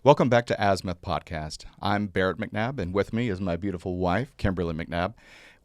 Welcome back to Azimuth Podcast. I'm Barrett McNabb, and with me is my beautiful wife, Kimberly McNabb.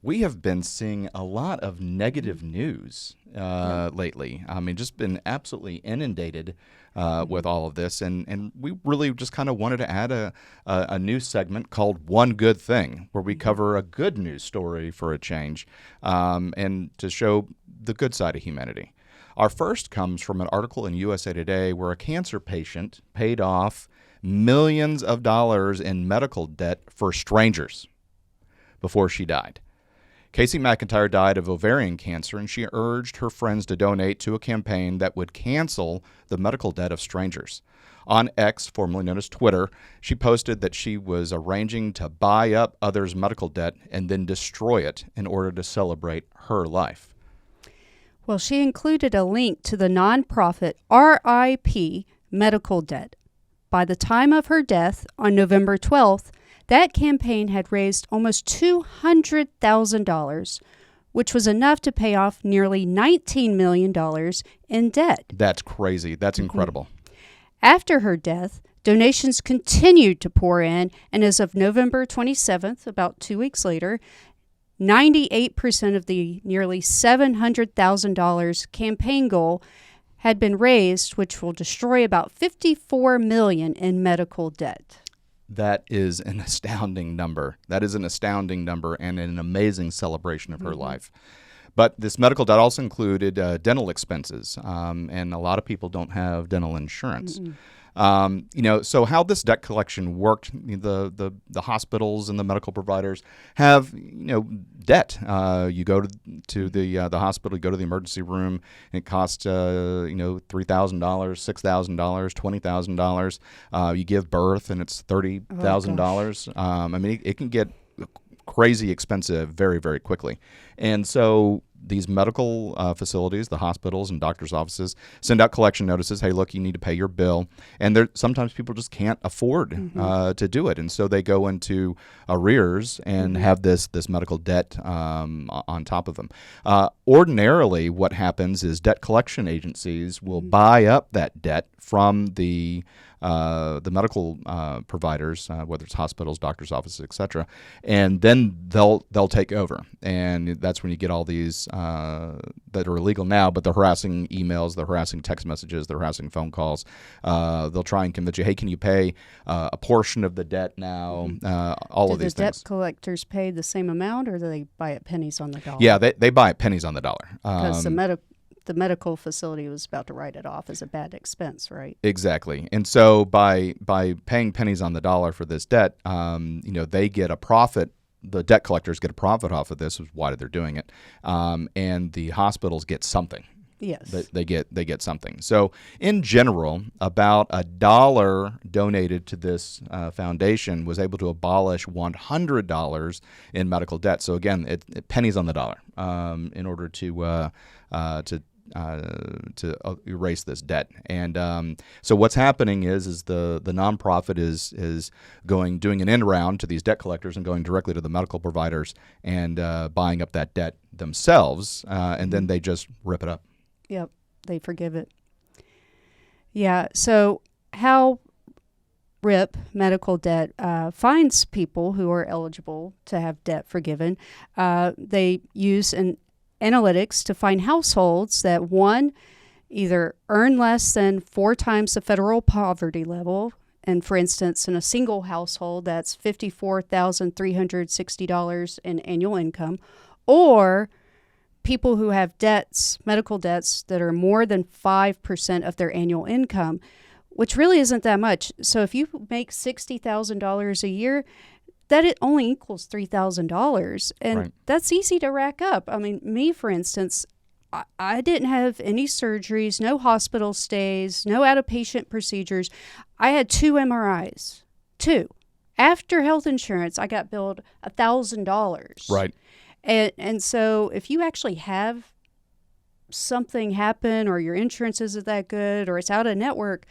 We have been seeing a lot of negative news lately. I mean, just been absolutely inundated with all of this, and we really just kind of wanted to add a new segment called One Good Thing, where we cover a good news story for a change, and to show the good side of humanity. Our first comes from an article in USA Today where a cancer patient paid off millions of dollars in medical debt for strangers before she died. Casey McIntyre died of ovarian cancer, and she urged her friends to donate to a campaign that would cancel the medical debt of strangers. On X, formerly known as Twitter, she posted that she was arranging to buy up others' medical debt and then destroy it in order to celebrate her life. Well, she included a link to the nonprofit RIP Medical Debt. By the time of her death on November 12th, that campaign had raised almost $200,000, which was enough to pay off nearly $19 million in debt. That's crazy. That's incredible. After her death, donations continued to pour in, and as of November 27th, about 2 weeks later, 98% of the nearly $700,000 campaign goal had been raised, which will destroy about $54 million in medical debt. That is an astounding number. That is an astounding number and an amazing celebration of her life. But this medical debt also included dental expenses, and a lot of people don't have dental insurance. So how this debt collection worked, the hospitals and the medical providers have, debt. You go to the hospital, you go to the emergency room, and it costs, $3,000, $6,000, $20,000. You give birth, and it's $30,000. It can get crazy expensive very, very quickly. And so these medical facilities, the hospitals and doctors' offices, send out collection notices. Hey, look, you need to pay your bill. And sometimes people just can't afford to do it. And so they go into arrears and have this medical debt on top of them. Ordinarily, what happens is debt collection agencies will buy up that debt from the medical providers, whether it's hospitals, doctors' offices, etc., and then they'll take over. And that's when you get all these that are illegal now, but the harassing emails, the harassing text messages, the harassing phone calls. They'll try and convince you, hey, can you pay a portion of the debt now? All of these things. Do the debt collectors pay the same amount, or do they buy it pennies on the dollar? Yeah, they buy it pennies on the dollar. Because the medical facility was about to write it off as a bad expense, right? Exactly. And so by paying pennies on the dollar for this debt, they get a profit. The debt collectors get a profit off of this, is why they're doing it. And the hospitals get something. Yes. They get something. So in general, about $1 donated to this foundation was able to abolish $100 in medical debt. So again, it pennies on the dollar in order to erase this debt. And so what's happening is the nonprofit is doing an end round to these debt collectors and going directly to the medical providers and buying up that debt themselves, and then they just rip it up. Yep, they forgive it. Yeah, so how RIP, medical debt, finds people who are eligible to have debt forgiven. They use an analytics to find households that, one, either earn less than 4 times the federal poverty level, and for instance, in a single household, that's $54,360 in annual income, or people who have debts, medical debts, that are more than 5% of their annual income, which really isn't that much. So if you make $60,000 a year, that it only equals $3,000. And right. That's easy to rack up. I mean, me, for instance, I didn't have any surgeries, no hospital stays, no out-of-patient procedures. I had 2 MRIs. 2. After health insurance, I got billed $1,000. Right. And so if you actually have something happen, or your insurance isn't that good, or it's out of network,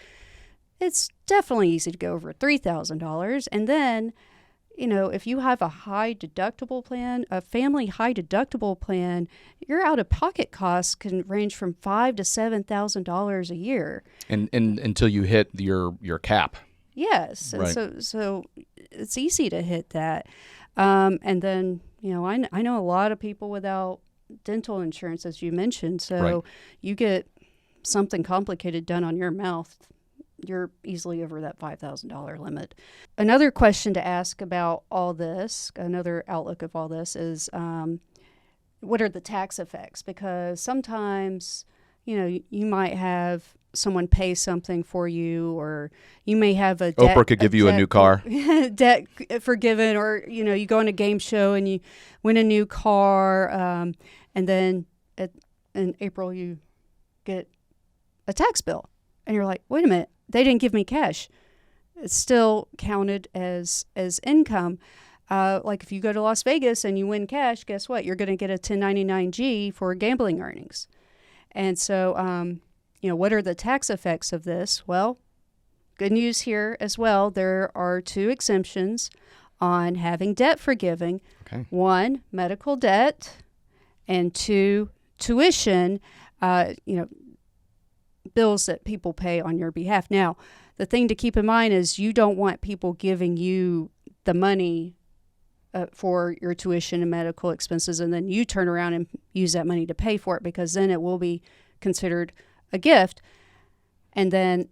it's definitely easy to go over $3,000. And then, if you have a high deductible plan, a family high deductible plan, your out-of-pocket costs can range from $5,000 to $7,000 a year. And until you hit your cap. Yes. And Right. so it's easy to hit that. And then, I know a lot of people without dental insurance, as you mentioned. So Right. you get something complicated done on your mouth, you're easily over that $5,000 limit. Another question to ask about all this, another outlook of all this is, what are the tax effects? Because sometimes, you might have someone pay something for you, or you may have a debt. Oprah could give you a new car. Debt forgiven, or, you go on a game show and you win a new car. And then in April, you get a tax bill. And you're like, wait a minute, they didn't give me cash. It's still counted as income. Like if you go to Las Vegas and you win cash, guess what? You're going to get a 1099-G for gambling earnings. And so, what are the tax effects of this? Well, good news here as well. There are 2 exemptions on having debt forgiving. Okay. 1, medical debt, and 2, tuition, bills that people pay on your behalf. Now, the thing to keep in mind is you don't want people giving you the money for your tuition and medical expenses, and then you turn around and use that money to pay for it, because then it will be considered a gift. And then,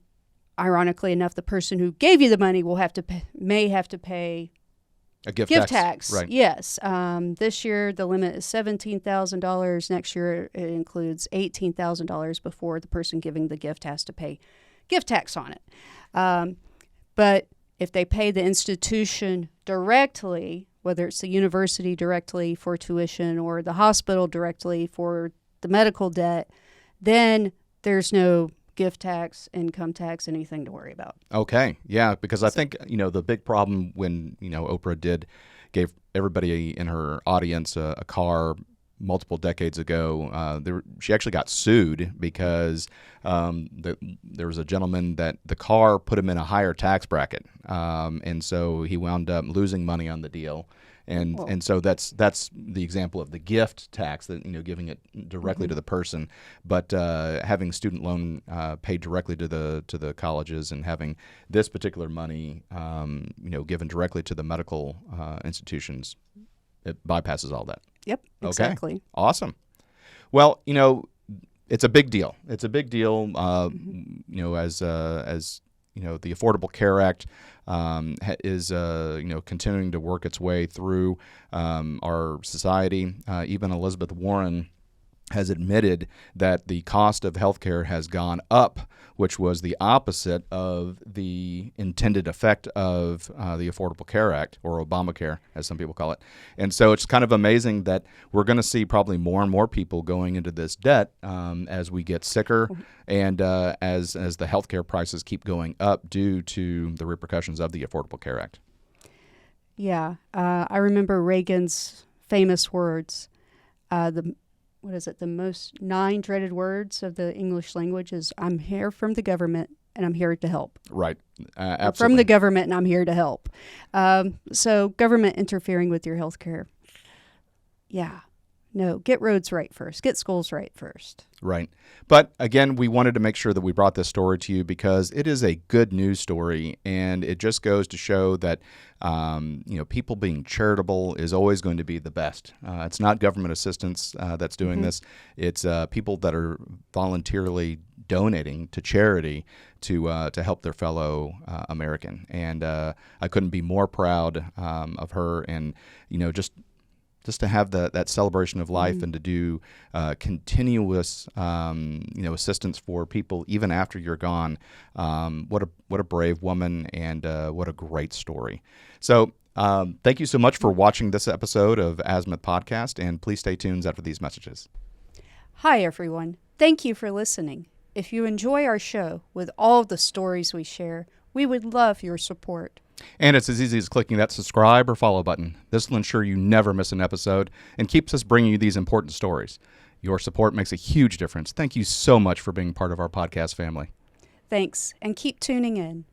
ironically enough, the person who gave you the money may have to pay A gift tax. Right. Yes. This year, the limit is $17,000. Next year, it includes $18,000 before the person giving the gift has to pay gift tax on it. But if they pay the institution directly, whether it's the university directly for tuition or the hospital directly for the medical debt, then there's no gift tax, income tax, anything to worry about. Okay. Yeah, because I think, the big problem when, Oprah gave everybody in her audience a car multiple decades ago, she actually got sued because there was a gentleman that the car put him in a higher tax bracket. And so he wound up losing money on the deal. And so that's the example of the gift tax, that giving it directly to the person, but having student loan paid directly to the colleges, and having this particular money given directly to the medical institutions, it bypasses all that. Yep, exactly. Okay. Awesome. Well, it's a big deal. It's a big deal. As the Affordable Care Act is continuing to work its way through our society. Even Elizabeth Warren has admitted that the cost of healthcare has gone up, which was the opposite of the intended effect of the Affordable Care Act, or Obamacare, as some people call it. And so it's kind of amazing that we're going to see probably more and more people going into this debt as we get sicker, and as the healthcare prices keep going up due to the repercussions of the Affordable Care Act. Yeah. I remember Reagan's famous words, the most 9 dreaded words of the English language is, I'm here from the government and I'm here to help. Right. Absolutely. From the government and I'm here to help. So government interfering with your health care. Yeah. No, get roads right first. Get schools right first. Right. But again, we wanted to make sure that we brought this story to you because it is a good news story, and it just goes to show that people being charitable is always going to be the best. It's not government assistance that's doing this. It's people that are voluntarily donating to charity to help their fellow American. And I couldn't be more proud of her, and just to have that celebration of life and to do continuous assistance for people even after you're gone. What a brave woman, and what a great story. So thank you so much for watching this episode of Azimuth Podcast, and please stay tuned after these messages. Hi everyone. Thank you for listening. If you enjoy our show with all the stories we share, we would love your support. And it's as easy as clicking that subscribe or follow button. This will ensure you never miss an episode and keeps us bringing you these important stories. Your support makes a huge difference. Thank you so much for being part of our podcast family. Thanks, and keep tuning in.